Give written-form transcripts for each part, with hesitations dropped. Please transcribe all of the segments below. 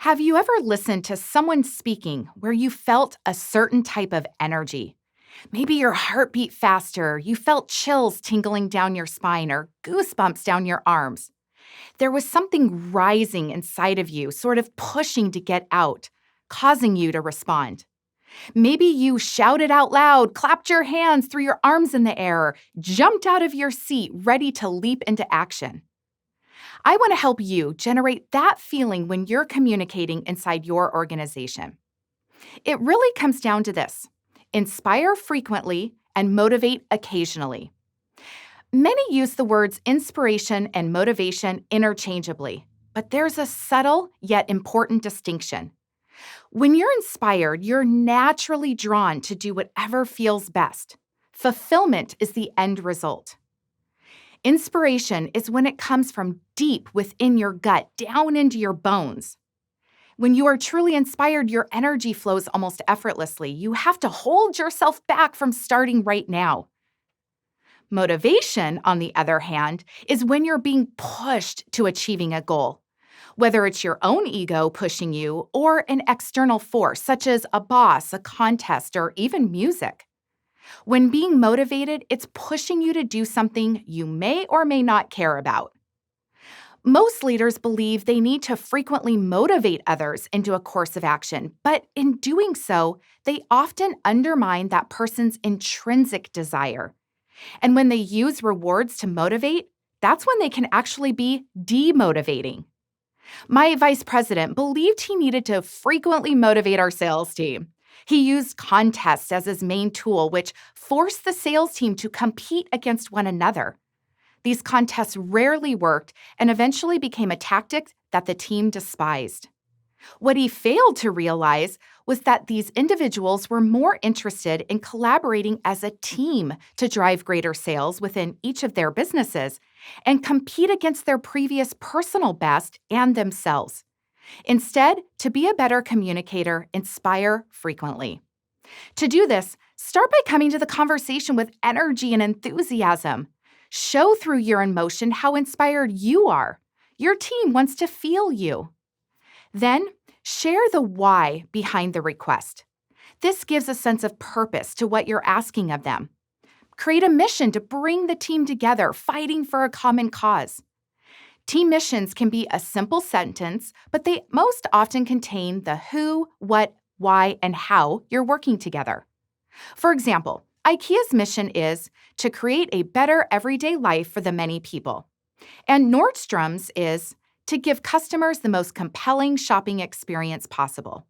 Have you ever listened to someone speaking where you felt a certain type of energy? Maybe your heart beat faster, you felt chills tingling down your spine, or goosebumps down your arms. There was something rising inside of you, sort of pushing to get out, causing you to respond. Maybe you shouted out loud, clapped your hands, threw your arms in the air, jumped out of your seat, ready to leap into action. I want to help you generate that feeling when you're communicating inside your organization. It really comes down to this: inspire frequently and motivate occasionally. Many use the words inspiration and motivation interchangeably, but there's a subtle yet important distinction. When you're inspired, you're naturally drawn to do whatever feels best. Fulfillment is the end result. Inspiration is when it comes from deep within your gut, down into your bones. When you are truly inspired, your energy flows almost effortlessly. You have to hold yourself back from starting right now. Motivation, on the other hand, is when you're being pushed to achieving a goal, whether it's your own ego pushing you or an external force, such as a boss, a contest, or even music. When being motivated, it's pushing you to do something you may or may not care about. Most leaders believe they need to frequently motivate others into a course of action, but in doing so, they often undermine that person's intrinsic desire. And when they use rewards to motivate, that's when they can actually be demotivating. My vice president believed he needed to frequently motivate our sales team. He used contests as his main tool, which forced the sales team to compete against one another. These contests rarely worked and eventually became a tactic that the team despised. What he failed to realize was that these individuals were more interested in collaborating as a team to drive greater sales within each of their businesses and compete against their previous personal best and themselves. Instead, to be a better communicator, inspire frequently. To do this, start by coming to the conversation with energy and enthusiasm. Show through your emotion how inspired you are. Your team wants to feel you. Then, share the why behind the request. This gives a sense of purpose to what you're asking of them. Create a mission to bring the team together, fighting for a common cause. Team missions can be a simple sentence, but they most often contain the who, what, why, and how you're working together. For example, IKEA's mission is to create a better everyday life for the many people. And Nordstrom's is to give customers the most compelling shopping experience possible.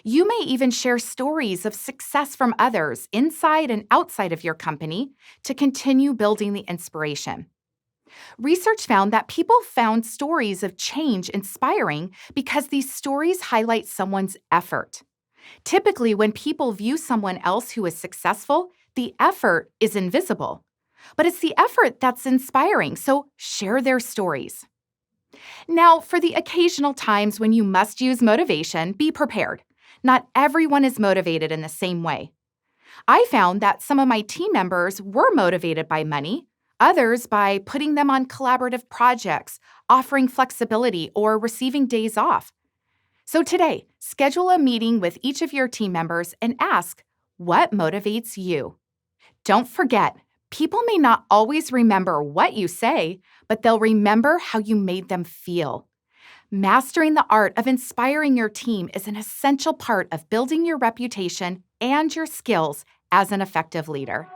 You may even share stories of success from others inside and outside of your company to continue building the inspiration. Research found that people found stories of change inspiring because these stories highlight someone's effort. Typically, when people view someone else who is successful, the effort is invisible. But it's the effort that's inspiring, so share their stories. Now, for the occasional times when you must use motivation, be prepared. Not everyone is motivated in the same way. I found that some of my team members were motivated by money, others by putting them on collaborative projects, offering flexibility, or receiving days off. So today, schedule a meeting with each of your team members and ask, what motivates you? Don't forget, people may not always remember what you say, but they'll remember how you made them feel. Mastering the art of inspiring your team is an essential part of building your reputation and your skills as an effective leader.